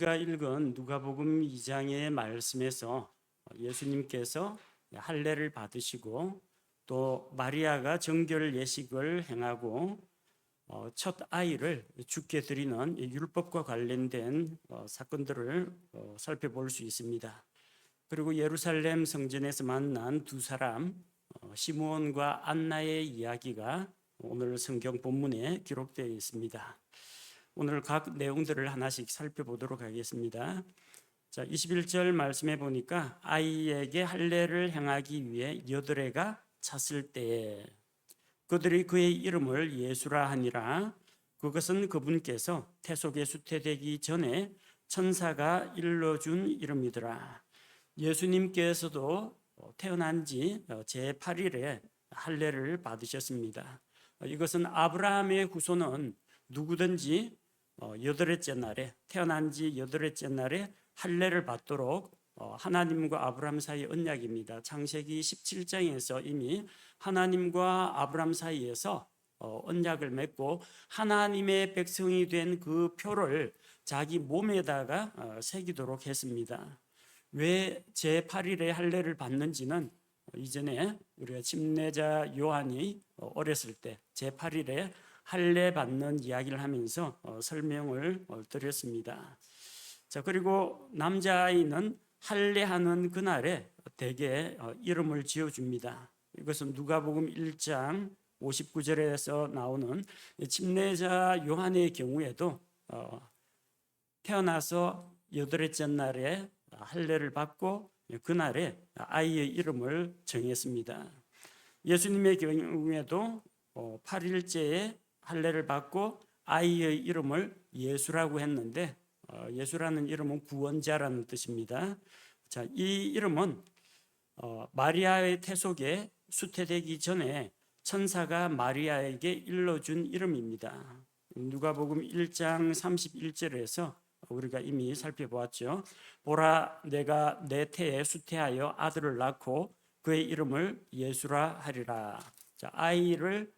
우리가 읽은 누가복음 2장의 말씀에서 예수님께서 할례를 받으시고 또 마리아가 정결 예식을 행하고 첫 아이를 주께 드리는 율법과 관련된 사건들을 살펴볼 수 있습니다. 그리고 예루살렘 성전에서 만난 두 사람 시므온과 안나의 이야기가 오늘 성경 본문에 기록되어 있습니다. 오늘 각 내용들을 하나씩 살펴보도록 하겠습니다. 자, 21절 말씀해 보니까 아이에게 할례를 행하기 위해 여드레가 찼을 때에 그들이 그의 이름을 예수라 하니라. 그것은 그분께서 태속에 수태되기 전에 천사가 일러준 이름이더라. 예수님께서도 태어난 지 제8일에 할례를 받으셨습니다. 이것은 아브라함의 후손은 누구든지 여덟째 날에 태어난 지 여덟째 날에 할례를 받도록 하나님과 아브라함 사이의 언약입니다. 창세기 17장에서 이미 하나님과 아브라함 사이에서 언약을 맺고 하나님의 백성이 된 그 표를 자기 몸에다가 새기도록 했습니다. 왜 제8일에 할례를 받는지는 이전에 우리가 침례자 요한이 어렸을 때 제8일에 할례 받는 이야기를 하면서 설명을 드렸습니다. 자, 그리고 남자아이는 할례하는 그날에 대개 이름을 지어줍니다. 이것은 누가복음 1장 59절에서 나오는 침례자 요한의 경우에도 태어나서 여덟째 날에 할례를 받고 그날에 아이의 이름을 정했습니다. 예수님의 경우에도 8일째에 할례를 받고 아이의 이름을 예수라고 했는데 예수라는 이름은 구원자라는 뜻입니다. 자, 이 이름은 마리아의 태속에 수태되기 전에 천사가 마리아에게 일러준 이름입니다. 누가복음 1장 31절에서 우리가 이미 살펴보았죠. 보라, 내가 내 태에 수태하여 아들을 낳고 그의 이름을 예수라 하리라. 자, 아이를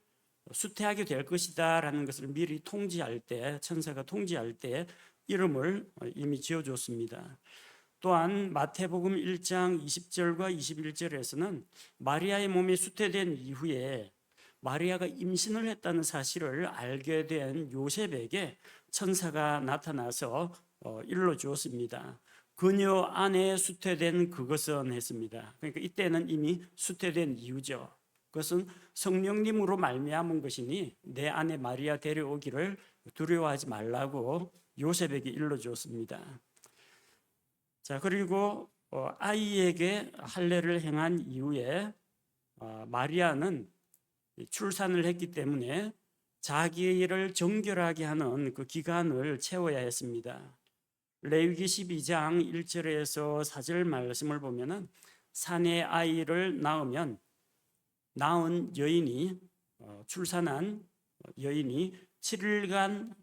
수태하게 될 것이다 라는 것을 미리 통지할 때, 천사가 통지할 때 이름을 이미 지어줬습니다. 또한 마태복음 1장 20절과 21절에서는 마리아의 몸이 수태된 이후에 마리아가 임신을 했다는 사실을 알게 된 요셉에게 천사가 나타나서 일러주었습니다. 그녀 안에 수태된 그것은 했습니다. 그러니까 이때는 이미 수태된 이유죠. 그것은 성령님으로 말미암은 것이니 내 안에 마리아 데려오기를 두려워하지 말라고 요셉에게 일러주었습니다. 자, 그리고 아이에게 할례를 행한 이후에 마리아는 출산을 했기 때문에 자기를 정결하게 하는 그 기간을 채워야 했습니다. 레위기 12장 1절에서 4절 말씀을 보면은 사내 아이를 낳으면 낳은 여인이 출산한 여인이 7일간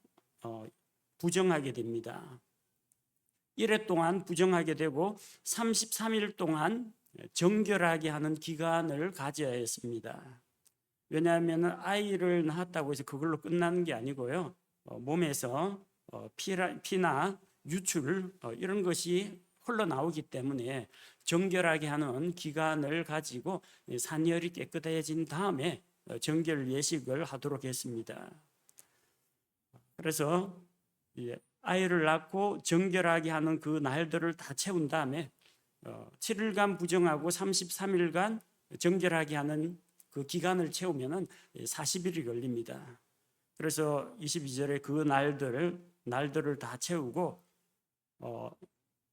부정하게 됩니다. 1회 동안 부정하게 되고 33일 동안 정결하게 하는 기간을 가져야 했습니다. 왜냐하면 아이를 낳았다고 해서 그걸로 끝나는 게 아니고요. 몸에서 피나 유출 이런 것이 흘러나오기 때문에 정결하게 하는 기간을 가지고 산열이 깨끗해진 다음에 정결 예식을 하도록 했습니다. 그래서 아이를 낳고 정결하게 하는 그 날들을 다 채운 다음에 7일간 부정하고 33일간 정결하게 하는 그 기간을 채우면 40일이 걸립니다. 그래서 22절에 그 날들을 다 채우고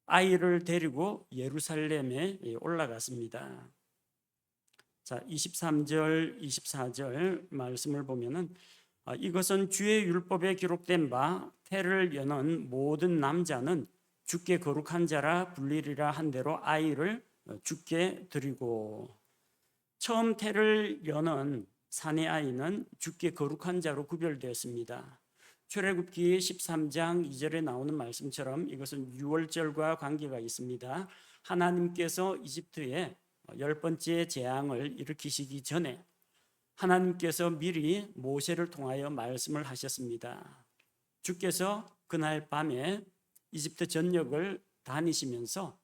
아이를 데리고 예루살렘에 올라갔습니다. 자, 23절, 24절 말씀을 보면은 이것은 주의 율법에 기록된 바 태를 여는 모든 남자는 주께 거룩한 자라 불리리라 한 대로 아이를 주께 드리고, 처음 태를 여는 사내 아이는 주께 거룩한 자로 구별되었습니다. 출애굽기 13장 2절에 나오는 말씀처럼 이것은 유월절과 관계가 있습니다. 하나님께서 이집트에 10번째 재앙을 일으키시기 전에 하나님께서 미리 모세를 통하여 말씀을 하셨습니다. 주께서 그날 밤에 이집트 전역을 다니시면서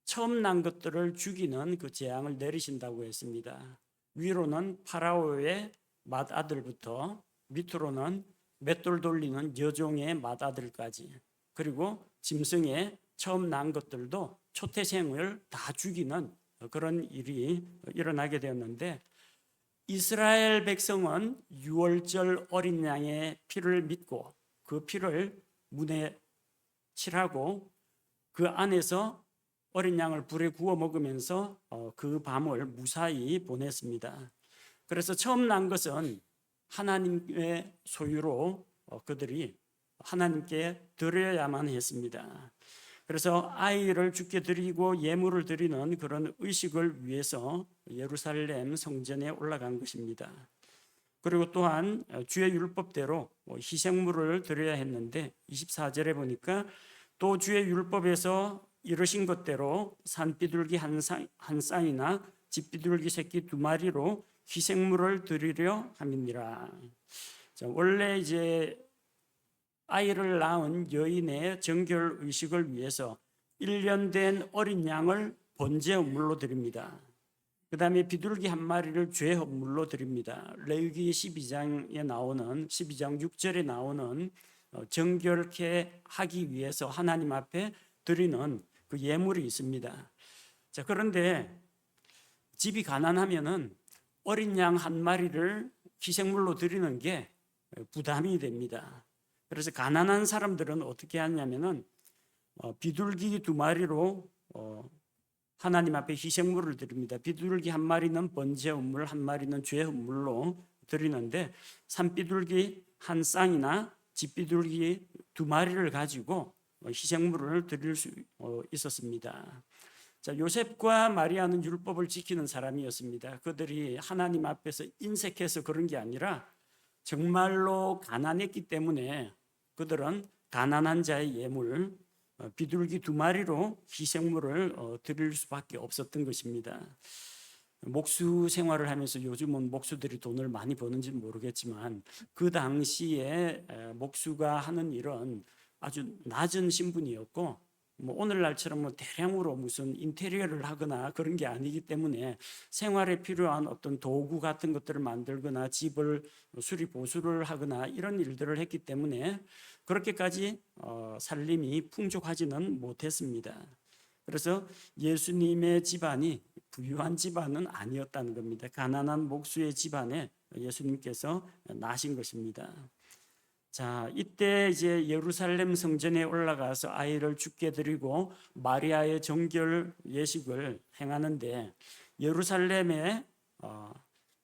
처음 난 것들을 죽이는 그 재앙을 내리신다고 했습니다. 위로는 파라오의 맏아들부터 밑으로는 맷돌 돌리는 여종의 맏아들까지, 그리고 짐승의 처음 난 것들도 초태생을 다 죽이는 그런 일이 일어나게 되었는데, 이스라엘 백성은 유월절 어린 양의 피를 믿고 그 피를 문에 칠하고 그 안에서 어린 양을 불에 구워 먹으면서 그 밤을 무사히 보냈습니다. 그래서 처음 난 것은 하나님의 소유로 그들이 하나님께 드려야만 했습니다. 그래서 아이를 죽게 드리고 예물을 드리는 그런 의식을 위해서 예루살렘 성전에 올라간 것입니다. 그리고 또한 주의 율법대로 희생물을 드려야 했는데 24절에 보니까 또 주의 율법에서 이르신 것대로 산비둘기 한 쌍이나 집비둘기 새끼 2마리로 희생물을 드리려 함이니라. 원래 이제 아이를 낳은 여인의 정결 의식을 위해서 1년 된 어린 양을 번제물로 드립니다. 그 다음에 비둘기 1마리를 죄헌물로 드립니다. 레위기 12장에 나오는 12장 6절에 나오는 정결케 하기 위해서 하나님 앞에 드리는 그 예물이 있습니다. 자, 그런데 집이 가난하면은 어린 양 1마리를 희생물로 드리는 게 부담이 됩니다. 그래서 가난한 사람들은 어떻게 하냐면은 비둘기 2마리로 하나님 앞에 희생물을 드립니다. 비둘기 1마리는 번제헌물, 1마리는 죄헌물로 드리는데 산비둘기 1쌍이나 집비둘기 2마리를 가지고 희생물을 드릴 수 있었습니다. 자, 요셉과 마리아는 율법을 지키는 사람이었습니다. 그들이 하나님 앞에서 인색해서 그런 게 아니라 정말로 가난했기 때문에 그들은 가난한 자의 예물 비둘기 2마리로 희생물을 드릴 수밖에 없었던 것입니다. 목수 생활을 하면서 요즘은 목수들이 돈을 많이 버는지는 모르겠지만 그 당시에 목수가 하는 일은 아주 낮은 신분이었고 오늘날처럼 대량으로 무슨 인테리어를 하거나 그런 게 아니기 때문에 생활에 필요한 어떤 도구 같은 것들을 만들거나 집을 수리 보수를 하거나 이런 일들을 했기 때문에 그렇게까지 살림이 풍족하지는 못했습니다. 그래서 예수님의 집안이 부유한 집안은 아니었다는 겁니다. 가난한 목수의 집안에 예수님께서 나신 것입니다. 자, 이때 이제 예루살렘 성전에 올라가서 아이를 죽게 드리고 마리아의 정결 예식을 행하는데 예루살렘에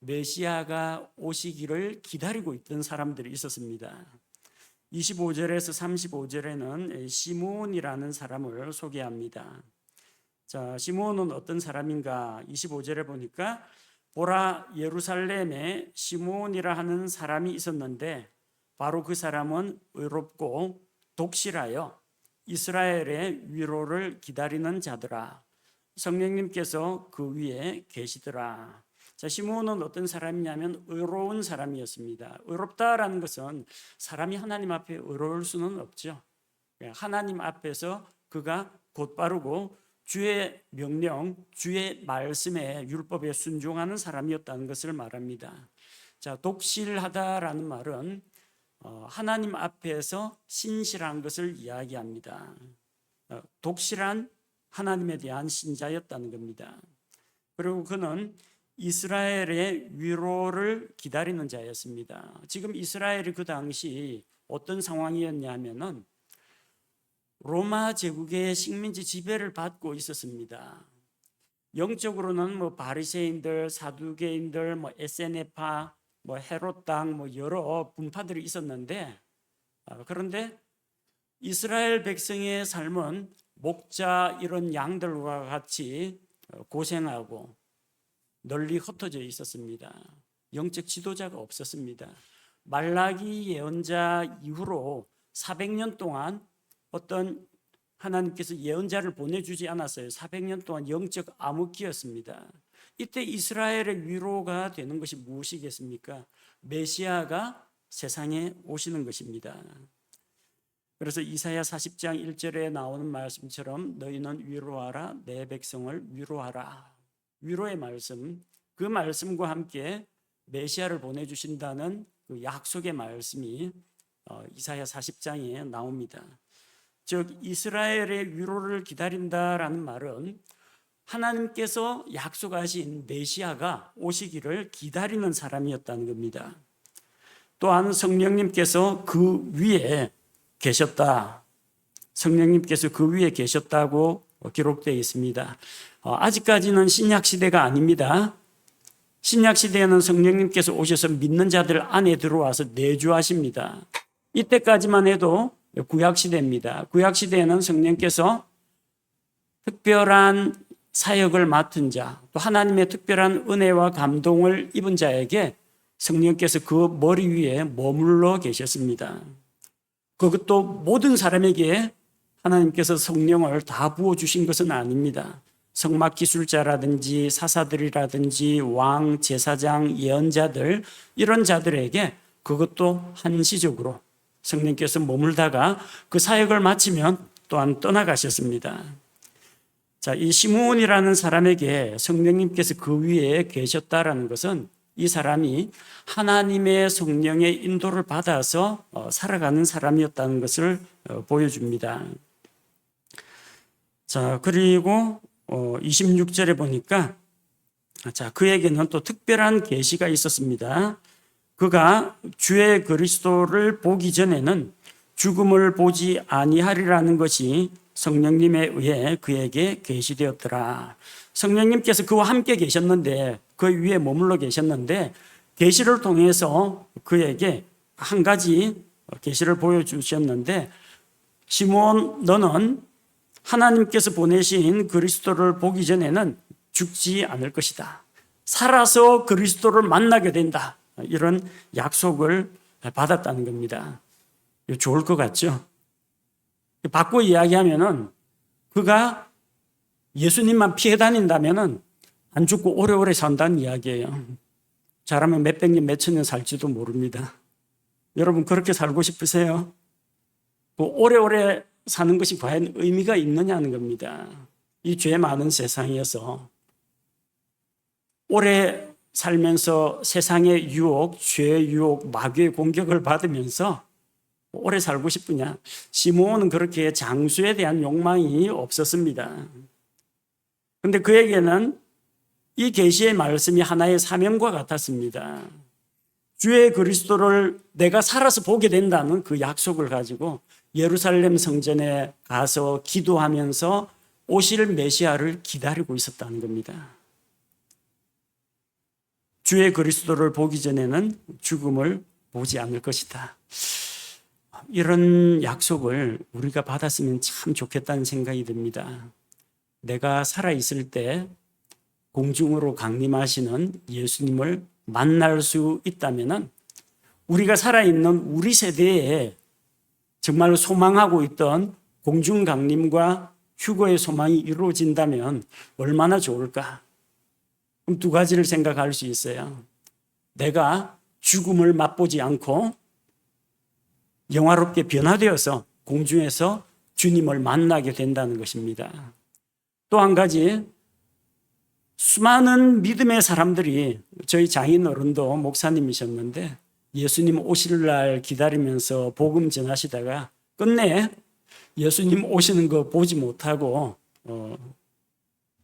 메시아가 오시기를 기다리고 있던 사람들이 있었습니다. 25절에서 35절에는 시므온이라는 사람을 소개합니다. 자, 시므온은 어떤 사람인가? 25절에 보니까 보라, 예루살렘에 시므온이라 하는 사람이 있었는데 바로 그 사람은 의롭고 독실하여 이스라엘의 위로를 기다리는 자더라. 성령님께서 그 위에 계시더라. 자, 시므온은 어떤 사람이냐면 의로운 사람이었습니다. 의롭다라는 것은 사람이 하나님 앞에 의로울 수는 없죠. 하나님 앞에서 그가 곧바르고 주의 명령, 주의 말씀에 율법에 순종하는 사람이었다는 것을 말합니다. 자, 독실하다라는 말은 하나님 앞에서 신실한 것을 이야기합니다. 독실한 하나님에 대한 신자였다는 겁니다. 그리고 그는 이스라엘의 위로를 기다리는 자였습니다. 지금 이스라엘이 그 당시 어떤 상황이었냐면은 로마 제국의 식민지 지배를 받고 있었습니다. 영적으로는 바리새인들, 사두개인들, 에세네파, 헤롯당 여러 분파들이 있었는데 그런데 이스라엘 백성의 삶은 목자 이런 양들과 같이 고생하고 널리 흩어져 있었습니다. 영적 지도자가 없었습니다. 말라기 예언자 이후로 400년 동안 어떤 하나님께서 예언자를 보내주지 않았어요. 400년 동안 영적 암흑기였습니다. 이때 이스라엘의 위로가 되는 것이 무엇이겠습니까? 메시아가 세상에 오시는 것입니다. 그래서 이사야 40장 1절에 나오는 말씀처럼 너희는 위로하라, 내 백성을 위로하라. 위로의 말씀, 그 말씀과 함께 메시아를 보내주신다는 그 약속의 말씀이 이사야 40장에 나옵니다. 즉 이스라엘의 위로를 기다린다라는 말은 하나님께서 약속하신 메시아가 오시기를 기다리는 사람이었다는 겁니다. 또한 성령님께서 그 위에 계셨다. 성령님께서 그 위에 계셨다고 기록되어 있습니다. 아직까지는 신약 시대가 아닙니다. 신약 시대에는 성령님께서 오셔서 믿는 자들 안에 들어와서 내주하십니다. 이때까지만 해도 구약 시대입니다. 구약 시대에는 성령께서 특별한 사역을 맡은 자, 또 하나님의 특별한 은혜와 감동을 입은 자에게 성령께서 그 머리 위에 머물러 계셨습니다. 그것도 모든 사람에게 하나님께서 성령을 다 부어주신 것은 아닙니다. 성막 기술자라든지 사사들이라든지 왕, 제사장, 예언자들 이런 자들에게 그것도 한시적으로 성령께서 머물다가 그 사역을 마치면 또한 떠나가셨습니다. 자, 이 시므온이라는 사람에게 성령님께서 그 위에 계셨다라는 것은 이 사람이 하나님의 성령의 인도를 받아서 살아가는 사람이었다는 것을 보여줍니다. 자, 그리고 26절에 보니까 자, 그에게는 또 특별한 계시가 있었습니다. 그가 주의 그리스도를 보기 전에는 죽음을 보지 아니하리라는 것이 성령님에 의해 그에게 계시되었더라. 성령님께서 그와 함께 계셨는데 그 위에 머물러 계셨는데 계시를 통해서 그에게 한 가지 계시를 보여주셨는데 시므온 너는 하나님께서 보내신 그리스도를 보기 전에는 죽지 않을 것이다. 살아서 그리스도를 만나게 된다. 이런 약속을 받았다는 겁니다. 좋을 것 같죠? 바꿔 이야기하면은 그가 예수님만 피해 다닌다면은 안 죽고 오래오래 산다는 이야기예요. 잘하면 몇백 년, 몇천 년 살지도 모릅니다. 여러분 그렇게 살고 싶으세요? 오래오래 사는 것이 과연 의미가 있느냐는 겁니다. 이 죄 많은 세상에서 오래 살면서 세상의 유혹, 죄의 유혹, 마귀의 공격을 받으면서 오래 살고 싶으냐? 시므온은 그렇게 장수에 대한 욕망이 없었습니다. 그런데 그에게는 이 계시의 말씀이 하나의 사명과 같았습니다. 주의 그리스도를 내가 살아서 보게 된다는 그 약속을 가지고 예루살렘 성전에 가서 기도하면서 오실 메시아를 기다리고 있었다는 겁니다. 주의 그리스도를 보기 전에는 죽음을 보지 않을 것이다. 이런 약속을 우리가 받았으면 참 좋겠다는 생각이 듭니다. 내가 살아있을 때 공중으로 강림하시는 예수님을 만날 수 있다면 우리가 살아있는 우리 세대에 정말 소망하고 있던 공중 강림과 휴거의 소망이 이루어진다면 얼마나 좋을까? 그럼 두 가지를 생각할 수 있어요. 내가 죽음을 맛보지 않고 영화롭게 변화되어서 공중에서 주님을 만나게 된다는 것입니다. 또 한 가지, 수많은 믿음의 사람들이 저희 장인 어른도 목사님이셨는데 예수님 오실 날 기다리면서 복음 전하시다가 끝내 예수님 오시는 거 보지 못하고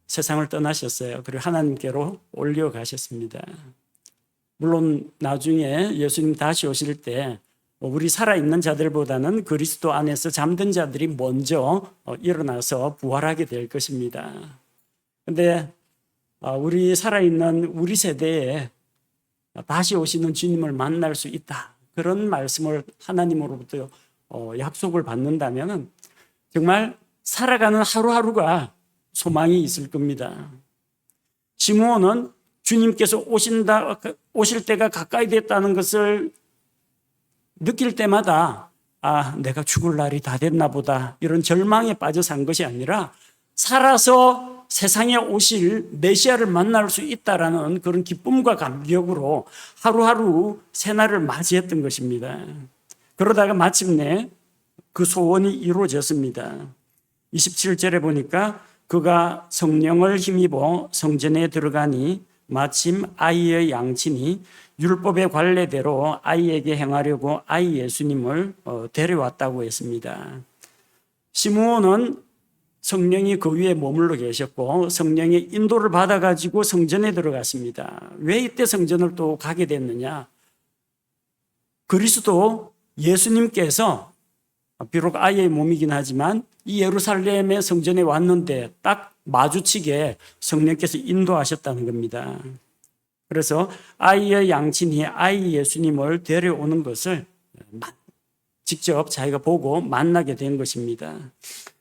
세상을 떠나셨어요. 그리고 하나님께로 올려가셨습니다. 물론 나중에 예수님 다시 오실 때 우리 살아있는 자들보다는 그리스도 안에서 잠든 자들이 먼저 일어나서 부활하게 될 것입니다. 그런데 우리 살아있는 우리 세대에 다시 오시는 주님을 만날 수 있다. 그런 말씀을 하나님으로부터 약속을 받는다면 정말 살아가는 하루하루가 소망이 있을 겁니다. 시므온은 주님께서 오실 때가 가까이 됐다는 것을 느낄 때마다 내가 죽을 날이 다 됐나 보다 이런 절망에 빠져 산 것이 아니라 살아서 세상에 오실 메시아를 만날 수 있다라는 그런 기쁨과 감격으로 하루하루 새날을 맞이했던 것입니다. 그러다가 마침내 그 소원이 이루어졌습니다. 27절에 보니까 그가 성령을 힘입어 성전에 들어가니 마침 아이의 양친이 율법의 관례대로 아이에게 행하려고 아이 예수님을 데려왔다고 했습니다. 시므온은 성령이 그 위에 머물러 계셨고 성령의 인도를 받아가지고 성전에 들어갔습니다. 왜 이때 성전을 또 가게 됐느냐? 그리스도 예수님께서 비록 아이의 몸이긴 하지만 이 예루살렘의 성전에 왔는데 딱 마주치게 성령께서 인도하셨다는 겁니다. 그래서 아이의 양친이 아이 예수님을 데려오는 것을 직접 자기가 보고 만나게 된 것입니다.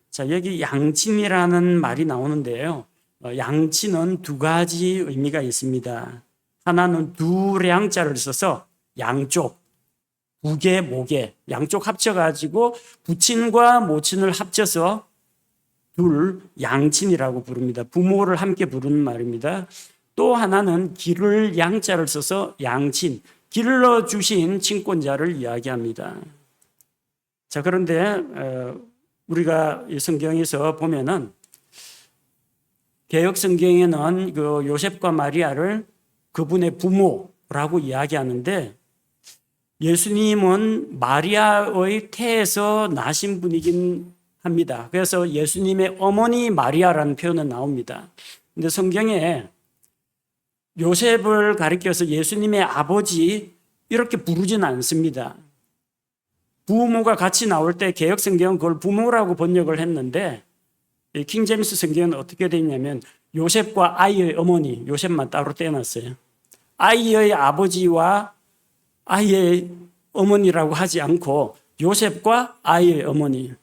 자, 여기 양친이라는 말이 나오는데요. 양친은 두 가지 의미가 있습니다. 하나는 두량자를 써서 양쪽, 부계, 모계, 양쪽 합쳐가지고 부친과 모친을 합쳐서 둘 양친이라고 부릅니다. 부모를 함께 부르는 말입니다. 또 하나는 기를 양자를 써서 양친, 길러주신 친권자를 이야기합니다. 자, 그런데 우리가 이 성경에서 보면은 개역 성경에는 그 요셉과 마리아를 그분의 부모라고 이야기하는데 예수님은 마리아의 태에서 나신 분이긴 합니다. 그래서 예수님의 어머니 마리아라는 표현은 나옵니다. 근데 성경에 요셉을 가리켜서 예수님의 아버지 이렇게 부르진 않습니다. 부모가 같이 나올 때 개역 성경은 그걸 부모라고 번역을 했는데 킹제임스 성경은 어떻게 되어 있냐면 요셉과 아이의 어머니, 요셉만 따로 떼어놨어요. 아이의 아버지와 아이의 어머니라고 하지 않고 요셉과 아이의 어머니.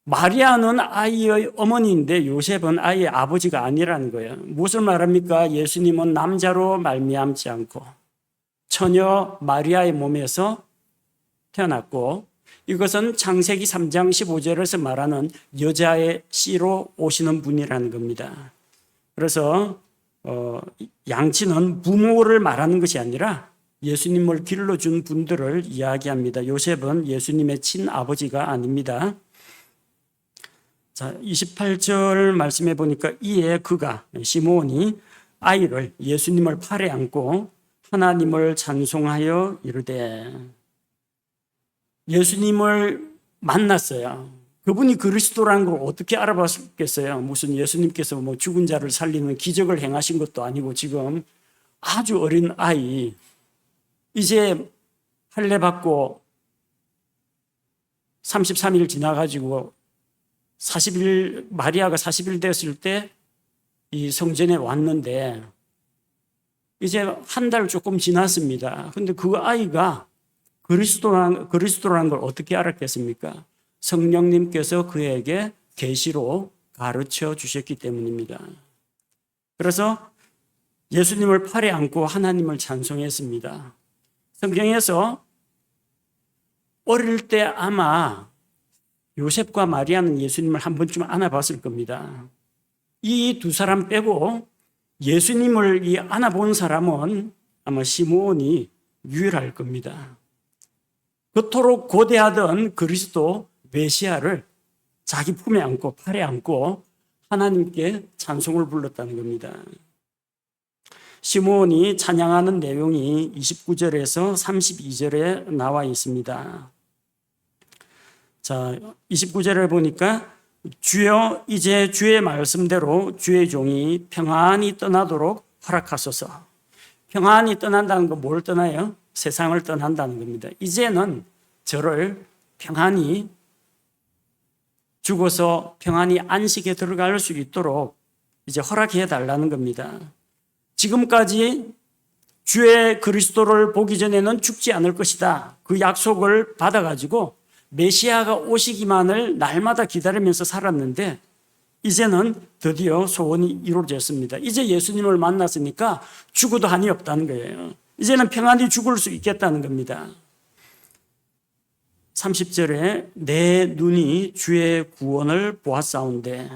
마리아는 아이의 어머니인데 요셉은 아이의 아버지가 아니라는 거예요. 무엇을 말합니까? 예수님은 남자로 말미암지 않고 처녀 마리아의 몸에서 태어났고 이것은 창세기 3장 15절에서 말하는 여자의 씨로 오시는 분이라는 겁니다. 그래서 양친은 부모를 말하는 것이 아니라 예수님을 길러준 분들을 이야기합니다. 요셉은 예수님의 친아버지가 아닙니다. 자, 28절 말씀해 보니까 이에 그가 시므온이 아이를 예수님을 팔에 안고 하나님을 찬송하여 이르되 예수님을 만났어요. 그분이 그리스도라는 걸 어떻게 알아봤겠어요? 무슨 예수님께서 뭐 죽은 자를 살리는 기적을 행하신 것도 아니고 지금 아주 어린 아이 이제 할례 받고 33일 지나가지고 40일 마리아가 40일 됐을 때 이 성전에 왔는데 이제 한 달 조금 지났습니다. 근데 그 아이가 그리스도라는 걸 어떻게 알았겠습니까? 성령님께서 그에게 계시로 가르쳐 주셨기 때문입니다. 그래서 예수님을 팔에 안고 하나님을 찬송했습니다. 성경에서 어릴 때 아마 요셉과 마리아는 예수님을 한 번쯤 안아봤을 겁니다. 이 두 사람 빼고 예수님을 안아본 사람은 아마 시므온이 유일할 겁니다. 그토록 고대하던 그리스도 메시아를 자기 품에 안고 팔에 안고 하나님께 찬송을 불렀다는 겁니다. 시므온이 찬양하는 내용이 29절에서 32절에 나와 있습니다. 자, 29절을 보니까 주여 이제 주의 말씀대로 주의 종이 평안히 떠나도록 허락하소서. 평안히 떠난다는 건 뭘 떠나요? 세상을 떠난다는 겁니다. 이제는 저를 평안히 죽어서 평안히 안식에 들어갈 수 있도록 이제 허락해 달라는 겁니다. 지금까지 주의 그리스도를 보기 전에는 죽지 않을 것이다. 그 약속을 받아가지고 메시아가 오시기만을 날마다 기다리면서 살았는데 이제는 드디어 소원이 이루어졌습니다. 이제 예수님을 만났으니까 죽어도 한이 없다는 거예요. 이제는 평안히 죽을 수 있겠다는 겁니다. 30절에 내 눈이 주의 구원을 보았사온데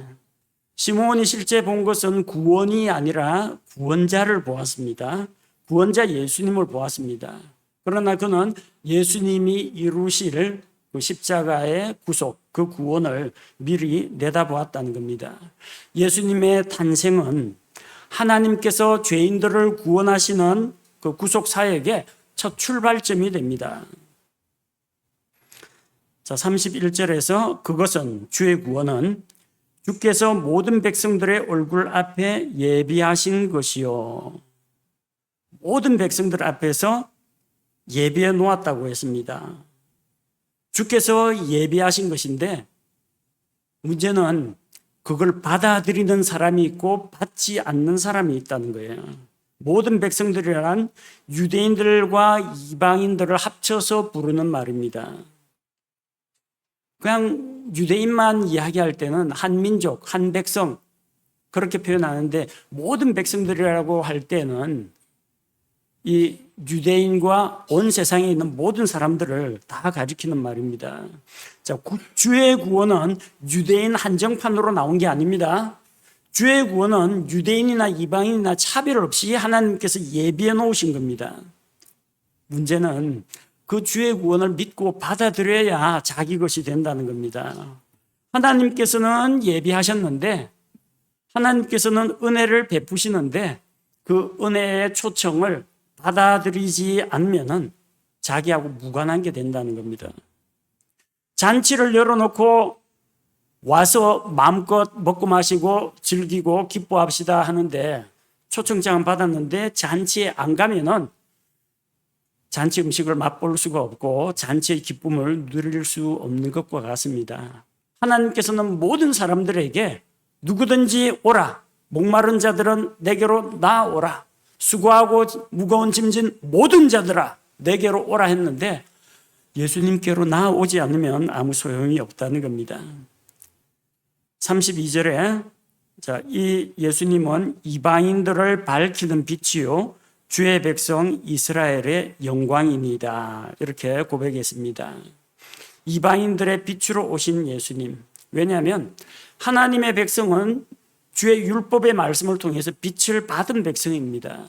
시므온이 실제 본 것은 구원이 아니라 구원자를 보았습니다. 구원자 예수님을 보았습니다. 그러나 그는 예수님이 이루실 그 십자가의 구속, 그 구원을 미리 내다보았다는 겁니다. 예수님의 탄생은 하나님께서 죄인들을 구원하시는 그 구속 사역의 첫 출발점이 됩니다. 자, 31절에서 그것은 주의 구원은 주께서 모든 백성들의 얼굴 앞에 예비하신 것이요. 모든 백성들 앞에서 예비해 놓았다고 했습니다. 주께서 예비하신 것인데 문제는 그걸 받아들이는 사람이 있고 받지 않는 사람이 있다는 거예요. 모든 백성들이란 유대인들과 이방인들을 합쳐서 부르는 말입니다. 그냥 유대인만 이야기할 때는 한 민족, 한 백성 그렇게 표현하는데 모든 백성들이라고 할 때는 이 유대인과 온 세상에 있는 모든 사람들을 다 가리키는 말입니다. 자, 주의 구원은 유대인 한정판으로 나온 게 아닙니다. 주의 구원은 유대인이나 이방인이나 차별 없이 하나님께서 예비해 놓으신 겁니다. 문제는 그 주의 구원을 믿고 받아들여야 자기 것이 된다는 겁니다. 하나님께서는 예비하셨는데 하나님께서는 은혜를 베푸시는데 그 은혜의 초청을 받아들이지 않으면 자기하고 무관한 게 된다는 겁니다. 잔치를 열어놓고 와서 마음껏 먹고 마시고 즐기고 기뻐합시다 하는데 초청장은 받았는데 잔치에 안 가면은 잔치 음식을 맛볼 수가 없고 잔치의 기쁨을 누릴 수 없는 것과 같습니다. 하나님께서는 모든 사람들에게 누구든지 오라, 목마른 자들은 내게로 나오라, 수고하고 무거운 짐진 모든 자들아 내게로 오라 했는데 예수님께로 나오지 않으면 아무 소용이 없다는 겁니다. 32절에 이 예수님은 이방인들을 밝히는 빛이요 주의 백성 이스라엘의 영광입니다. 이렇게 고백했습니다. 이방인들의 빛으로 오신 예수님. 왜냐하면 하나님의 백성은 주의 율법의 말씀을 통해서 빛을 받은 백성입니다.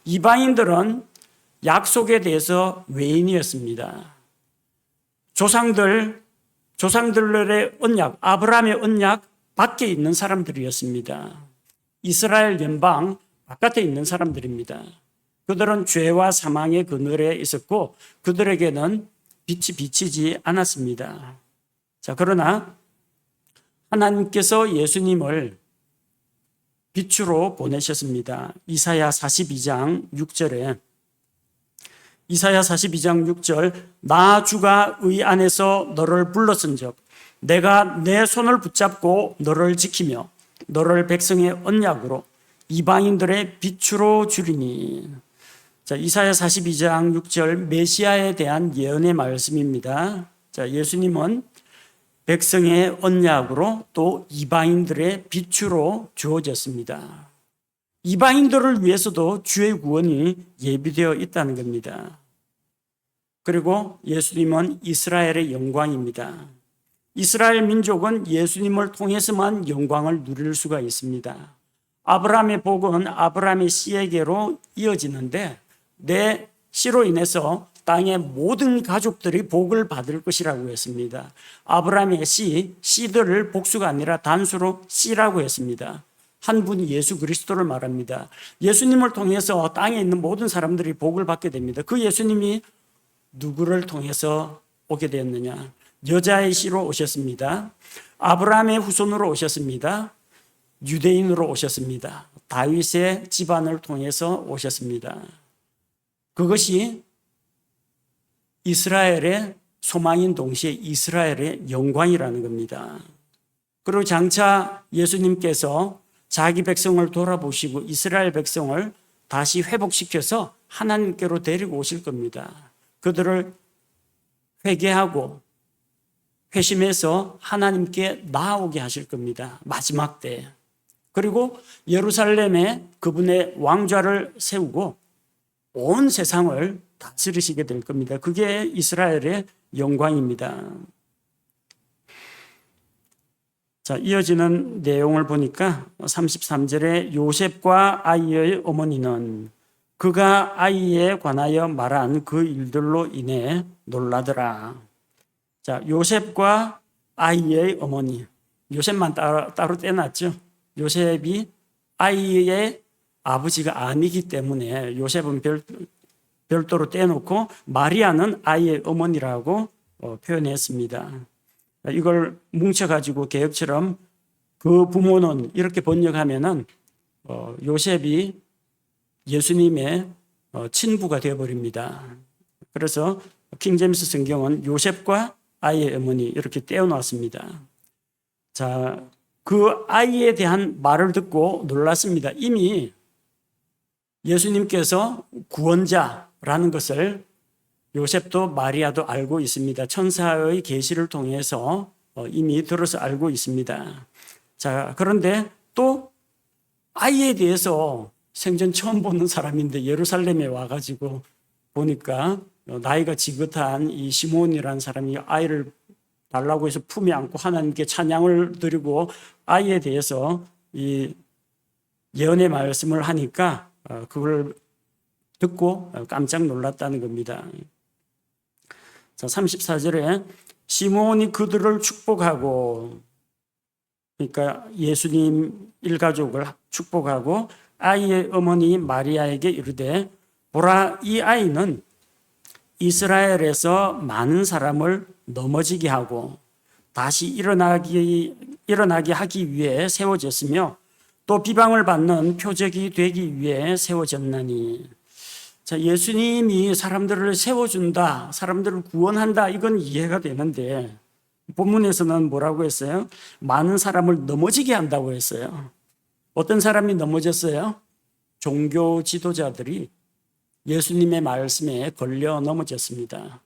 이방인들은 약속에 대해서 외인이었습니다. 조상들의 언약, 아브라함의 언약 밖에 있는 사람들이었습니다. 이스라엘 연방 바깥에 있는 사람들입니다. 그들은 죄와 사망의 그늘에 있었고 그들에게는 빛이 비치지 않았습니다. 자, 그러나 하나님께서 예수님을 빛으로 보내셨습니다. 이사야 42장 6절에 이사야 42장 6절 나 주가 의 안에서 너를 불렀은즉 내가 내 손을 붙잡고 너를 지키며 너를 백성의 언약으로 이방인들의 빛으로 주리니. 자, 이사야 42장 6절 메시아에 대한 예언의 말씀입니다. 자, 예수님은 백성의 언약으로 또 이방인들의 빛으로 주어졌습니다. 이방인들을 위해서도 주의 구원이 예비되어 있다는 겁니다. 그리고 예수님은 이스라엘의 영광입니다. 이스라엘 민족은 예수님을 통해서만 영광을 누릴 수가 있습니다. 아브라함의 복은 아브라함의 씨에게로 이어지는데 내 씨로 인해서 땅의 모든 가족들이 복을 받을 것이라고 했습니다. 아브라함의 씨들을 복수가 아니라 단수로 씨라고 했습니다. 한 분 예수 그리스도를 말합니다. 예수님을 통해서 땅에 있는 모든 사람들이 복을 받게 됩니다. 그 예수님이 누구를 통해서 오게 되었느냐? 여자의 씨로 오셨습니다. 아브라함의 후손으로 오셨습니다. 유대인으로 오셨습니다. 다윗의 집안을 통해서 오셨습니다. 그것이 이스라엘의 소망인 동시에 이스라엘의 영광이라는 겁니다. 그리고 장차 예수님께서 자기 백성을 돌아보시고 이스라엘 백성을 다시 회복시켜서 하나님께로 데리고 오실 겁니다. 그들을 회개하고 회심해서 하나님께 나아오게 하실 겁니다. 마지막 때. 그리고 예루살렘에 그분의 왕좌를 세우고 온 세상을 다스리시게 될 겁니다. 그게 이스라엘의 영광입니다. 자, 이어지는 내용을 보니까 33절에 요셉과 아이의 어머니는 그가 아이에 관하여 말한 그 일들로 인해 놀라더라. 자, 요셉과 아이의 어머니. 요셉만 따로 떼놨죠. 요셉이 아이의 아버지가 아니기 때문에 요셉은 별도로 떼놓고 마리아는 아이의 어머니라고 표현했습니다. 이걸 뭉쳐가지고 개혁처럼 그 부모는 이렇게 번역하면은 요셉이 예수님의 친부가 되어버립니다. 그래서 킹제임스 성경은 요셉과 아이의 어머니 이렇게 떼어놨습니다. 자, 그 아이에 대한 말을 듣고 놀랐습니다. 이미 예수님께서 구원자라는 것을 요셉도 마리아도 알고 있습니다. 천사의 계시를 통해서 이미 들어서 알고 있습니다. 자, 그런데 또 아이에 대해서 생전 처음 보는 사람인데 예루살렘에 와가지고 보니까 나이가 지긋한 이 시몬이라는 사람이 아이를 달라고 해서 품에 안고 하나님께 찬양을 드리고 아이에 대해서 이 예언의 말씀을 하니까 그걸 듣고 깜짝 놀랐다는 겁니다. 자, 34절에 시몬이 그들을 축복하고, 그러니까 예수님 일가족을 축복하고 아이의 어머니 마리아에게 이르되 보라, 이 아이는 이스라엘에서 많은 사람을 넘어지게 하고 다시 일어나게 하기 위해 세워졌으며 또 비방을 받는 표적이 되기 위해 세워졌나니. 자, 예수님이 사람들을 세워준다, 사람들을 구원한다, 이건 이해가 되는데 본문에서는 뭐라고 했어요? 많은 사람을 넘어지게 한다고 했어요. 어떤 사람이 넘어졌어요? 종교 지도자들이 예수님의 말씀에 걸려 넘어졌습니다.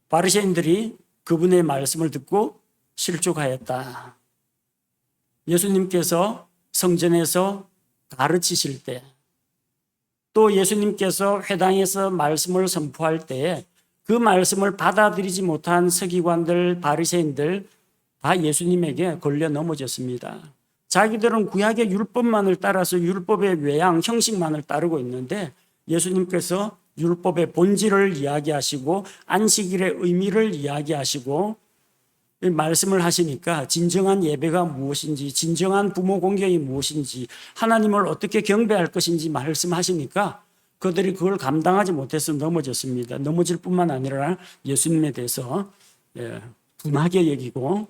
바리새인들이 그분의 말씀을 듣고 실족하였다. 예수님께서 성전에서 가르치실 때, 또 예수님께서 회당에서 말씀을 선포할 때에 그 말씀을 받아들이지 못한 서기관들, 바리새인들 다 예수님에게 걸려 넘어졌습니다. 자기들은 구약의 율법만을 따라서 율법의 외양, 형식만을 따르고 있는데 예수님께서 율법의 본질을 이야기하시고 안식일의 의미를 이야기하시고 말씀을 하시니까 진정한 예배가 무엇인지, 진정한 부모 공경이 무엇인지, 하나님을 어떻게 경배할 것인지 말씀하시니까 그들이 그걸 감당하지 못해서 넘어졌습니다. 넘어질 뿐만 아니라 예수님에 대해서 분하게 여기고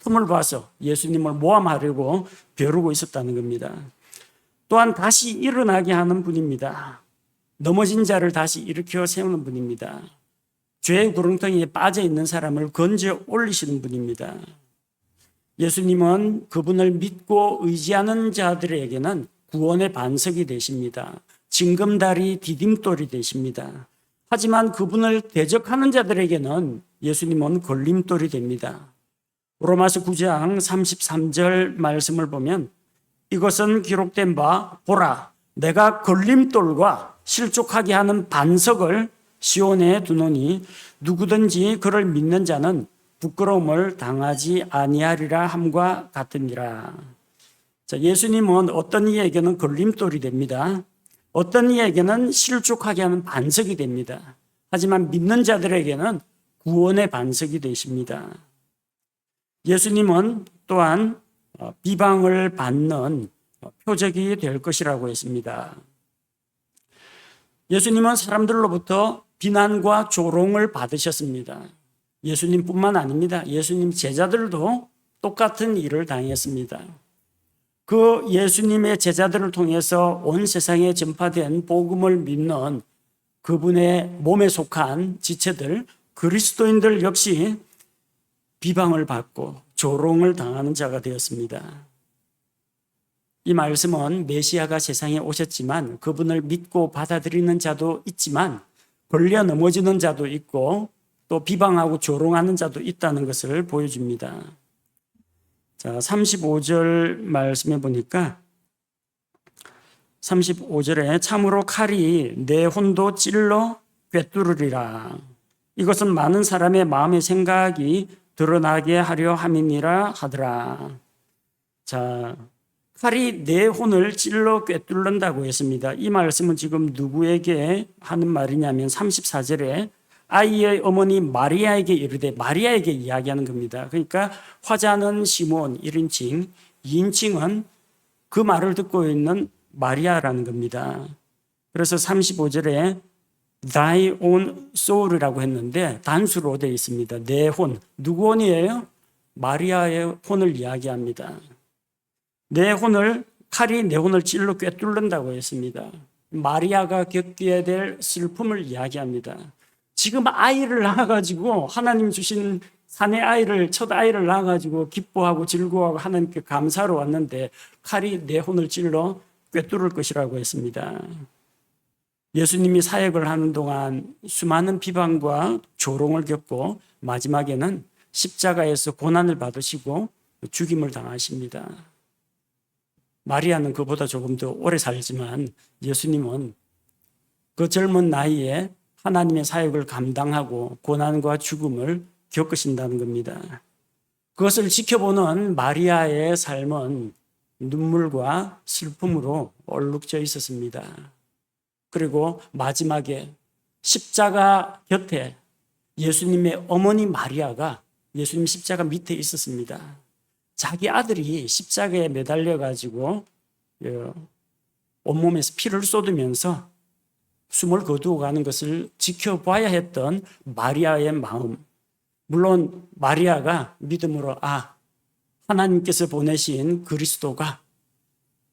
틈을 봐서 예수님을 모함하려고 벼르고 있었다는 겁니다. 또한 다시 일어나게 하는 분입니다. 넘어진 자를 다시 일으켜 세우는 분입니다. 죄의 구렁텅이에 빠져 있는 사람을 건져 올리시는 분입니다. 예수님은 그분을 믿고 의지하는 자들에게는 구원의 반석이 되십니다. 징검다리, 디딤돌이 되십니다. 하지만 그분을 대적하는 자들에게는 예수님은 걸림돌이 됩니다. 로마서 9장 33절 말씀을 보면 이것은 기록된 바 보라, 내가 걸림돌과 실족하게 하는 반석을 시온에 두노니 누구든지 그를 믿는 자는 부끄러움을 당하지 아니하리라 함과 같으니라. 자, 예수님은 어떤 이에게는 걸림돌이 됩니다. 어떤 이에게는 실족하게 하는 반석이 됩니다. 하지만 믿는 자들에게는 구원의 반석이 되십니다. 예수님은 또한 비방을 받는 표적이 될 것이라고 했습니다. 예수님은 사람들로부터 비난과 조롱을 받으셨습니다. 예수님뿐만 아닙니다. 예수님 제자들도 똑같은 일을 당했습니다. 그 예수님의 제자들을 통해서 온 세상에 전파된 복음을 믿는 그분의 몸에 속한 지체들, 그리스도인들 역시 비방을 받고 조롱을 당하는 자가 되었습니다. 이 말씀은 메시아가 세상에 오셨지만 그분을 믿고 받아들이는 자도 있지만 걸려 넘어지는 자도 있고 또 비방하고 조롱하는 자도 있다는 것을 보여줍니다. 자, 35절 말씀해 보니까 35절에 참으로 칼이 내 혼도 찔러 꿰뚫으리라. 이것은 많은 사람의 마음의 생각이 드러나게 하려 함이니라 하더라. 자, 칼이 내 혼을 찔러 꿰뚫는다고 했습니다. 이 말씀은 지금 누구에게 하는 말이냐면 34절에 아이의 어머니 마리아에게 이르되, 마리아에게 이야기하는 겁니다. 그러니까 화자는 시몬 1인칭, 2인칭은 그 말을 듣고 있는 마리아라는 겁니다. 그래서 35절에 thy own soul이라고 했는데 단수로 되어 있습니다. 내 혼. 누구 혼이에요? 마리아의 혼을 이야기합니다. 내 혼을, 칼이 내 혼을 찔러 꿰뚫는다고 했습니다. 마리아가 겪게 될 슬픔을 이야기합니다. 지금 아이를 낳아가지고 하나님 주신 사내 아이를, 첫 아이를 낳아가지고 기뻐하고 즐거워하고 하나님께 감사로 왔는데 칼이 내 혼을 찔러 꿰뚫을 것이라고 했습니다. 예수님이 사역을 하는 동안 수많은 비방과 조롱을 겪고 마지막에는 십자가에서 고난을 받으시고 죽임을 당하십니다. 마리아는 그보다 조금 더 오래 살지만 예수님은 그 젊은 나이에 하나님의 사역을 감당하고 고난과 죽음을 겪으신다는 겁니다. 그것을 지켜보는 마리아의 삶은 눈물과 슬픔으로 얼룩져 있었습니다. 그리고 마지막에 십자가 곁에 예수님의 어머니 마리아가 예수님 십자가 밑에 있었습니다. 자기 아들이 십자가에 매달려 가지고 온몸에서 피를 쏟으면서 숨을 거두어 가는 것을 지켜봐야 했던 마리아의 마음. 물론 마리아가 믿음으로 하나님께서 보내신 그리스도가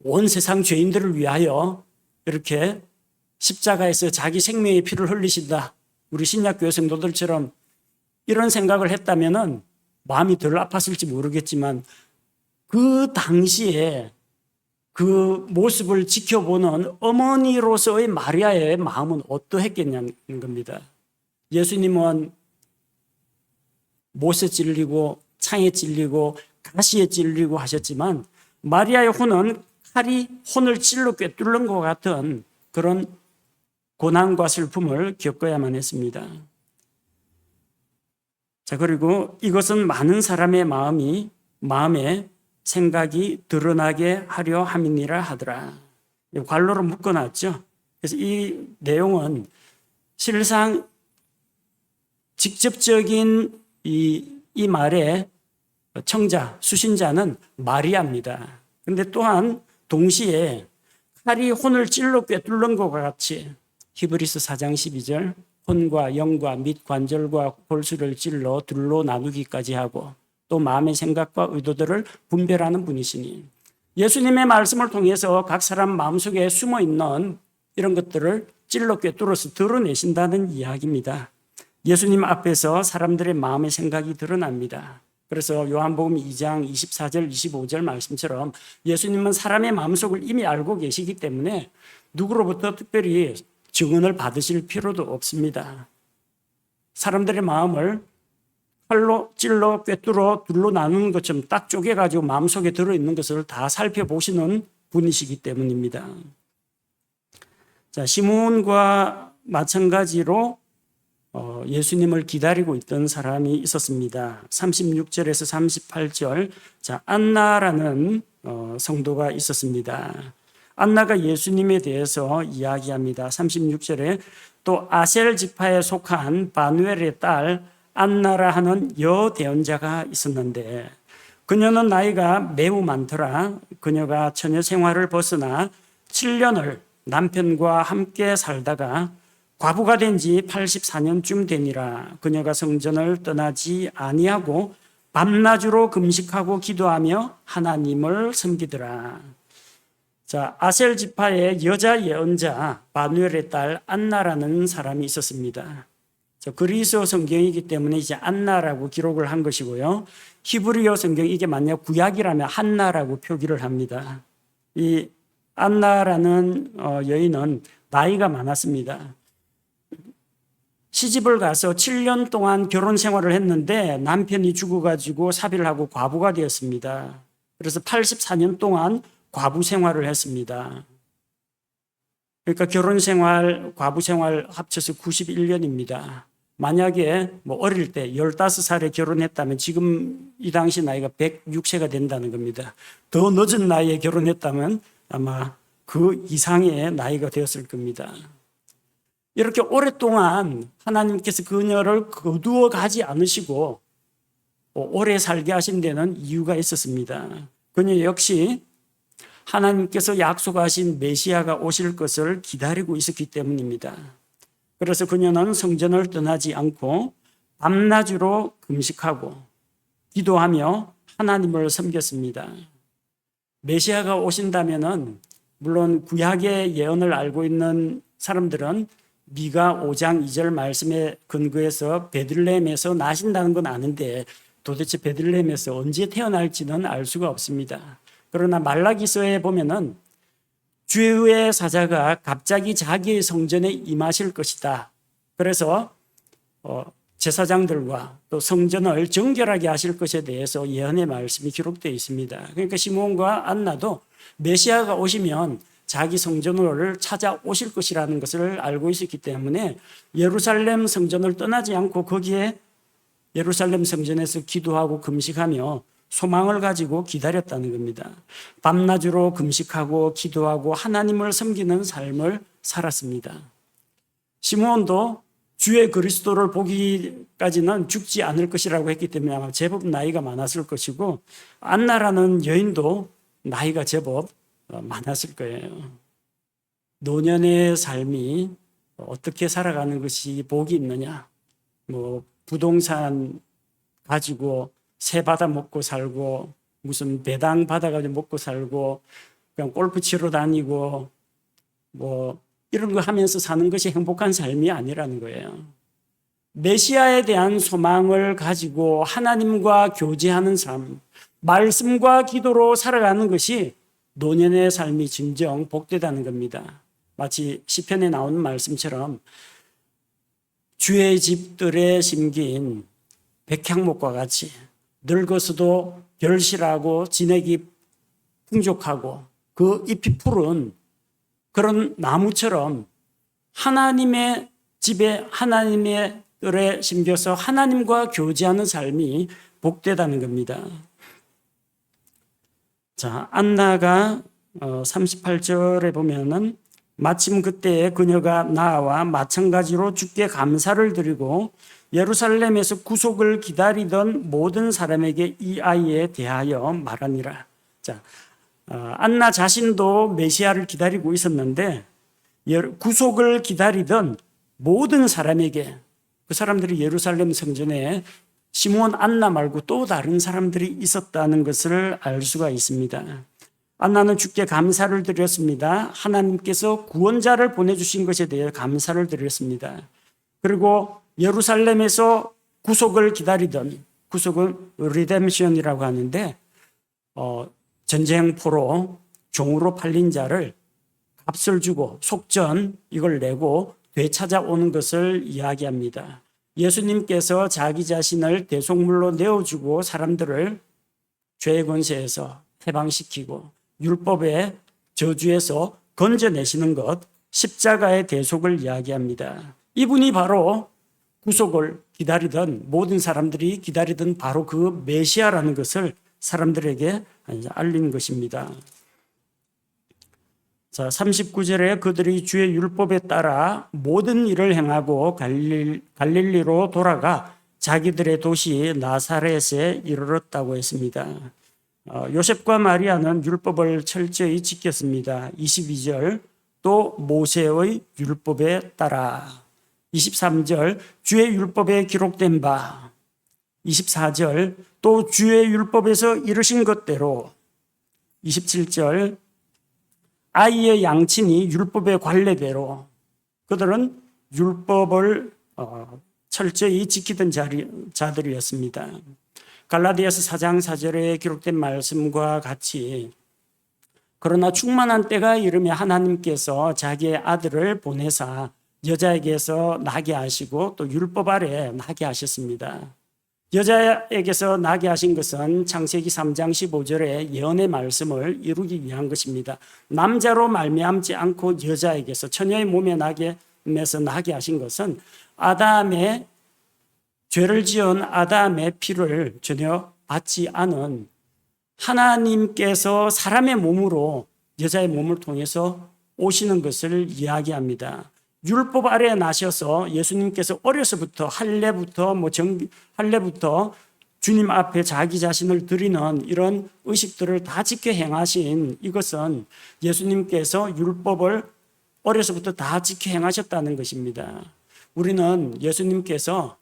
온 세상 죄인들을 위하여 이렇게 십자가에서 자기 생명의 피를 흘리신다. 우리 신약교회 성도들처럼 이런 생각을 했다면은 마음이 덜 아팠을지 모르겠지만 그 당시에 그 모습을 지켜보는 어머니로서의 마리아의 마음은 어떠했겠냐는 겁니다. 예수님은 못에 찔리고 창에 찔리고 가시에 찔리고 하셨지만 마리아의 혼은 칼이 혼을 찔러 꿰뚫는 것 같은 그런 고난과 슬픔을 겪어야만 했습니다. 자, 그리고 이것은 많은 사람의 마음에 생각이 드러나게 하려 함이니라 하더라. 괄호로 묶어놨죠. 그래서 이 내용은 실상 직접적인 이 말의 청자, 수신자는 마리아입니다. 그런데 또한 동시에 칼이 혼을 찔러 꿰뚫는 것과 같이 히브리서 4장 12절 혼과 영과 및 관절과 골수를 찔러 둘로 나누기까지 하고 또 마음의 생각과 의도들을 분별하는 분이시니 예수님의 말씀을 통해서 각 사람 마음속에 숨어있는 이런 것들을 찔러 꿰뚫어서 드러내신다는 이야기입니다. 예수님 앞에서 사람들의 마음의 생각이 드러납니다. 그래서 요한복음 2장 24절 25절 말씀처럼 예수님은 사람의 마음속을 이미 알고 계시기 때문에 누구로부터 특별히 증언을 받으실 필요도 없습니다. 사람들의 마음을 칼로 찔러 꿰뚫어 둘로 나누는 것처럼 딱 쪼개가지고 마음속에 들어있는 것을 다 살펴보시는 분이시기 때문입니다. 자, 시몬과 마찬가지로 예수님을 기다리고 있던 사람이 있었습니다. 36절에서 38절, 자, 안나라는 성도가 있었습니다. 안나가 예수님에 대해서 이야기합니다. 36절에 또 아셀 지파에 속한 바누엘의 딸 안나라 하는 여대언자가 있었는데 그녀는 나이가 매우 많더라. 그녀가 처녀 생활을 벗어나 7년을 남편과 함께 살다가 과부가 된 지 84년쯤 되니라. 그녀가 성전을 떠나지 아니하고 밤낮으로 금식하고 기도하며 하나님을 섬기더라. 자, 아셀 지파의 여자 예언자 바누엘의 딸 안나라는 사람이 있었습니다. 그리스어 성경이기 때문에 이제 안나라고 기록을 한 것이고요. 히브리어 성경 이게 만약 구약이라면 한나라고 표기를 합니다. 이 안나라는 여인은 나이가 많았습니다. 시집을 가서 7년 동안 결혼 생활을 했는데 남편이 죽어가지고 사별을 하고 과부가 되었습니다. 그래서 84년 동안 과부 생활을 했습니다. 그러니까 결혼 생활, 과부 생활 합쳐서 91년입니다. 만약에 어릴 때 15살에 결혼했다면 지금 이 당시 나이가 106세가 된다는 겁니다. 더 늦은 나이에 결혼했다면 아마 그 이상의 나이가 되었을 겁니다. 이렇게 오랫동안 하나님께서 그녀를 거두어 가지 않으시고 오래 살게 하신 데는 이유가 있었습니다. 그녀 역시 하나님께서 약속하신 메시아가 오실 것을 기다리고 있었기 때문입니다. 그래서 그녀는 성전을 떠나지 않고 밤낮으로 금식하고 기도하며 하나님을 섬겼습니다. 메시아가 오신다면은 물론 구약의 예언을 알고 있는 사람들은 미가 5장 2절 말씀에 근거해서 베들레헴에서 나신다는 건 아는데 도대체 베들레헴에서 언제 태어날지는 알 수가 없습니다. 그러나 말라기서에 보면은 주의 사자가 갑자기 자기의 성전에 임하실 것이다. 그래서 제사장들과 또 성전을 정결하게 하실 것에 대해서 예언의 말씀이 기록되어 있습니다. 그러니까 시므온과 안나도 메시아가 오시면 자기 성전을 찾아오실 것이라는 것을 알고 있었기 때문에 예루살렘 성전을 떠나지 않고 거기에 예루살렘 성전에서 기도하고 금식하며 소망을 가지고 기다렸다는 겁니다. 밤낮으로 금식하고 기도하고 하나님을 섬기는 삶을 살았습니다. 시므온도 주의 그리스도를 보기까지는 죽지 않을 것이라고 했기 때문에 아마 제법 나이가 많았을 것이고 안나라는 여인도 나이가 제법 많았을 거예요. 노년의 삶이 어떻게 살아가는 것이 복이 있느냐? 부동산 가지고 새 받아 먹고 살고 무슨 배당 받아가지고 먹고 살고 그냥 골프 치러 다니고 이런 거 하면서 사는 것이 행복한 삶이 아니라는 거예요. 메시아에 대한 소망을 가지고 하나님과 교제하는 삶, 말씀과 기도로 살아가는 것이 노년의 삶이 진정 복되다는 겁니다. 마치 시편에 나오는 말씀처럼 주의 집들에 심긴 백향목과 같이 늙어서도 결실하고 진액이 풍족하고 그 잎이 푸른 그런 나무처럼 하나님의 집에 하나님의 뜰에 심겨서 하나님과 교제하는 삶이 복되다는 겁니다. 자, 안나가 38절에 보면은 마침 그때에 그녀가 나와 마찬가지로 주께 감사를 드리고 예루살렘에서 구속을 기다리던 모든 사람에게 이 아이에 대하여 말하니라. 자, 안나 자신도 메시아를 기다리고 있었는데 구속을 기다리던 모든 사람에게 그 사람들이 예루살렘 성전에 시므온 안나 말고 또 다른 사람들이 있었다는 것을 알 수가 있습니다. 안나는 주께 감사를 드렸습니다. 하나님께서 구원자를 보내주신 것에 대해 감사를 드렸습니다. 그리고 예루살렘에서 구속을 기다리던, 구속은 리뎀션이라고 하는데 전쟁포로 종으로 팔린 자를 값을 주고 속전 이걸 내고 되찾아오는 것을 이야기합니다. 예수님께서 자기 자신을 대속물로 내어주고 사람들을 죄의 권세에서 해방시키고 율법의 저주에서 건져내시는 것, 십자가의 대속을 이야기합니다. 이분이 바로 구속을 기다리던 모든 사람들이 기다리던 바로 그 메시아라는 것을 사람들에게 알린 것입니다. 자, 39절에 그들이 주의 율법에 따라 모든 일을 행하고 갈릴리로 돌아가 자기들의 도시 나사렛에 이르렀다고 했습니다. 요셉과 마리아는 율법을 철저히 지켰습니다. 22절 또 모세의 율법에 따라 23절 주의 율법에 기록된 바 24절 또 주의 율법에서 이르신 것대로 27절 아이의 양친이 율법의 관례대로 그들은 율법을 철저히 지키던 자들이었습니다. 갈라디아서 4장 4절에 기록된 말씀과 같이 그러나 충만한 때가 이르며 하나님께서 자기의 아들을 보내사 여자에게서 나게 하시고 또 율법 아래 나게 하셨습니다. 여자에게서 나게 하신 것은 창세기 3장 15절의 예언의 말씀을 이루기 위한 것입니다. 남자로 말미암지 않고 여자에게서 처녀의 몸에 나게면서 나게 하신 것은 아담의 죄를 지은 아담의 피를 전혀 받지 않은 하나님께서 사람의 몸으로 여자의 몸을 통해서 오시는 것을 이야기합니다. 율법 아래에 나셔서 예수님께서 어려서부터 할례부터 주님 앞에 자기 자신을 드리는 이런 의식들을 다 지켜 행하신 이것은 예수님께서 율법을 어려서부터 다 지켜 행하셨다는 것입니다. 우리는 예수님께서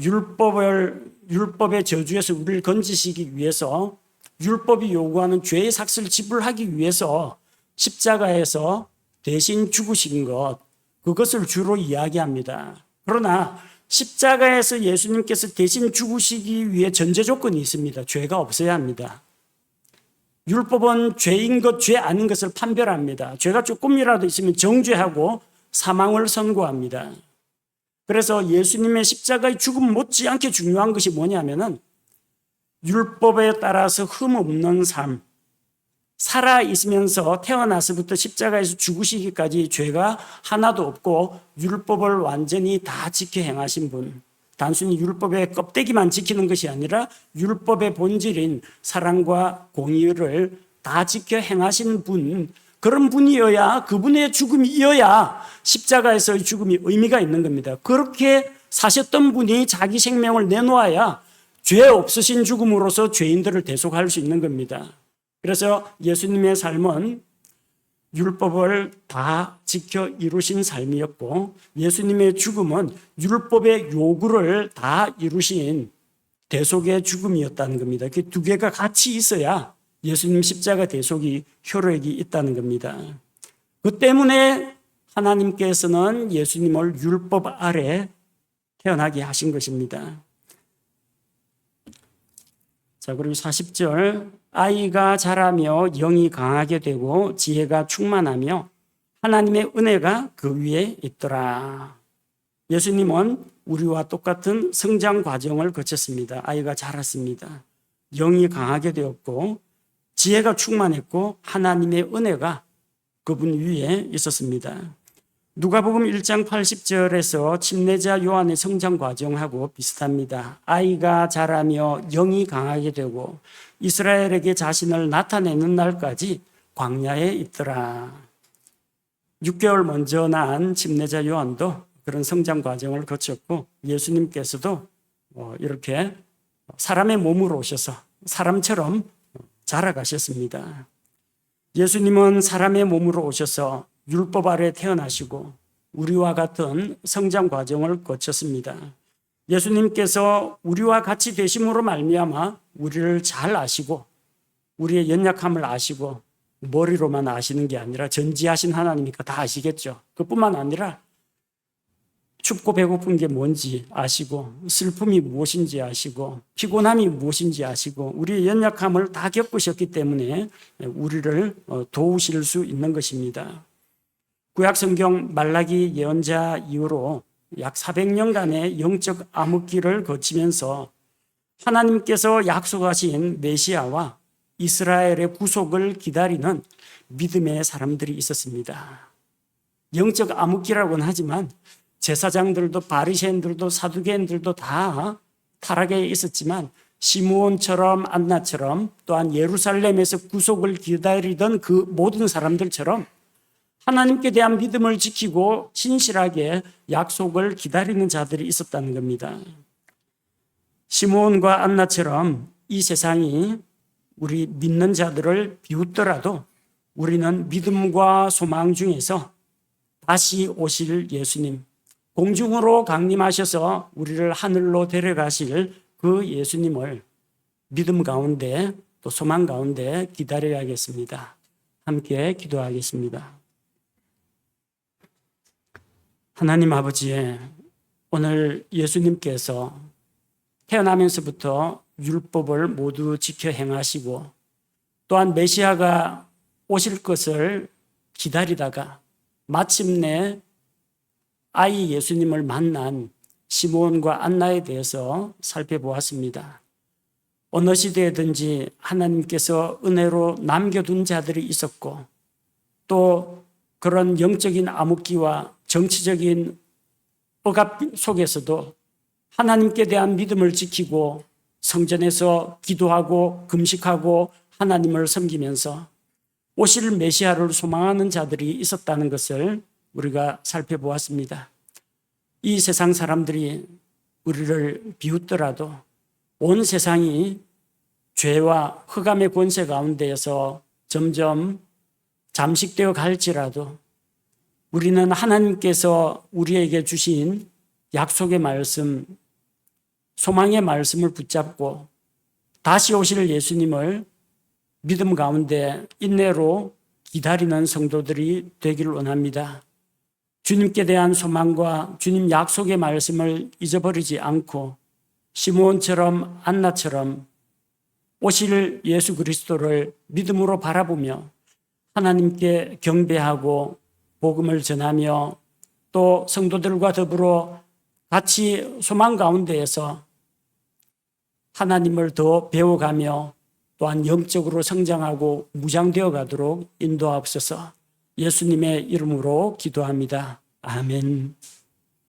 율법의 저주에서 우리를 건지시기 위해서 율법이 요구하는 죄의 삭스를 지불하기 위해서 십자가에서 대신 죽으신 것, 그것을 주로 이야기합니다. 그러나 십자가에서 예수님께서 대신 죽으시기 위해 전제 조건이 있습니다. 죄가 없어야 합니다. 율법은 죄인 것, 죄 아닌 것을 판별합니다. 죄가 조금이라도 있으면 정죄하고 사망을 선고합니다. 그래서 예수님의 십자가의 죽음 못지않게 중요한 것이 뭐냐면은 율법에 따라서 흠없는 삶, 살아 있으면서 태어나서부터 십자가에서 죽으시기까지 죄가 하나도 없고 율법을 완전히 다 지켜 행하신 분, 단순히 율법의 껍데기만 지키는 것이 아니라 율법의 본질인 사랑과 공의를 다 지켜 행하신 분, 그런 분이어야, 그분의 죽음이어야 십자가에서의 죽음이 의미가 있는 겁니다. 그렇게 사셨던 분이 자기 생명을 내놓아야 죄 없으신 죽음으로서 죄인들을 대속할 수 있는 겁니다. 그래서 예수님의 삶은 율법을 다 지켜 이루신 삶이었고, 예수님의 죽음은 율법의 요구를 다 이루신 대속의 죽음이었다는 겁니다. 그 두 개가 같이 있어야 예수님 십자가 대속이 효력이 있다는 겁니다. 그 때문에 하나님께서는 예수님을 율법 아래 태어나게 하신 것입니다. 자, 그리고 40절, 아이가 자라며 영이 강하게 되고 지혜가 충만하며 하나님의 은혜가 그 위에 있더라. 예수님은 우리와 똑같은 성장 과정을 거쳤습니다. 아이가 자랐습니다. 영이 강하게 되었고 지혜가 충만했고 하나님의 은혜가 그분 위에 있었습니다. 누가복음 1장 80절에서 침례자 요한의 성장 과정하고 비슷합니다. 아이가 자라며 영이 강하게 되고 이스라엘에게 자신을 나타내는 날까지 광야에 있더라. 6개월 먼저 난 침례자 요한도 그런 성장 과정을 거쳤고 예수님께서도 이렇게 사람의 몸으로 오셔서 사람처럼 자라가셨습니다. 예수님은 사람의 몸으로 오셔서 율법 아래 태어나시고 우리와 같은 성장 과정을 거쳤습니다. 예수님께서 우리와 같이 되심으로 말미암아 우리를 잘 아시고 우리의 연약함을 아시고 머리로만 아시는 게 아니라 전지하신 하나님이니까 다 아시겠죠. 그뿐만 아니라 춥고 배고픈 게 뭔지 아시고 슬픔이 무엇인지 아시고 피곤함이 무엇인지 아시고 우리의 연약함을 다 겪으셨기 때문에 우리를 도우실 수 있는 것입니다. 구약성경 말라기 예언자 이후로 약 400년간의 영적 암흑기를 거치면서 하나님께서 약속하신 메시아와 이스라엘의 구속을 기다리는 믿음의 사람들이 있었습니다. 영적 암흑기라고는 하지만 제사장들도 바리새인들도 사두개인들도 다 타락에 있었지만 시므온처럼 안나처럼 또한 예루살렘에서 구속을 기다리던 그 모든 사람들처럼 하나님께 대한 믿음을 지키고 신실하게 약속을 기다리는 자들이 있었다는 겁니다. 시므온과 안나처럼 이 세상이 우리 믿는 자들을 비웃더라도 우리는 믿음과 소망 중에서 다시 오실 예수님, 공중으로 강림하셔서 우리를 하늘로 데려가실 그 예수님을 믿음 가운데 또 소망 가운데 기다려야겠습니다. 함께 기도하겠습니다. 하나님 아버지, 오늘 예수님께서 태어나면서부터 율법을 모두 지켜 행하시고 또한 메시아가 오실 것을 기다리다가 마침내 아이 예수님을 만난 시므온과 안나에 대해서 살펴보았습니다. 어느 시대에든지 하나님께서 은혜로 남겨둔 자들이 있었고 또 그런 영적인 암흑기와 정치적인 억압 속에서도 하나님께 대한 믿음을 지키고 성전에서 기도하고 금식하고 하나님을 섬기면서 오실 메시아를 소망하는 자들이 있었다는 것을 우리가 살펴보았습니다. 이 세상 사람들이 우리를 비웃더라도 온 세상이 죄와 흑암의 권세 가운데에서 점점 잠식되어 갈지라도 우리는 하나님께서 우리에게 주신 약속의 말씀, 소망의 말씀을 붙잡고 다시 오실 예수님을 믿음 가운데 인내로 기다리는 성도들이 되기를 원합니다. 주님께 대한 소망과 주님 약속의 말씀을 잊어버리지 않고 시므온처럼 안나처럼 오실 예수 그리스도를 믿음으로 바라보며 하나님께 경배하고 복음을 전하며 또 성도들과 더불어 같이 소망 가운데에서 하나님을 더 배워가며 또한 영적으로 성장하고 무장되어 가도록 인도하옵소서. 예수님의 이름으로 기도합니다. 아멘.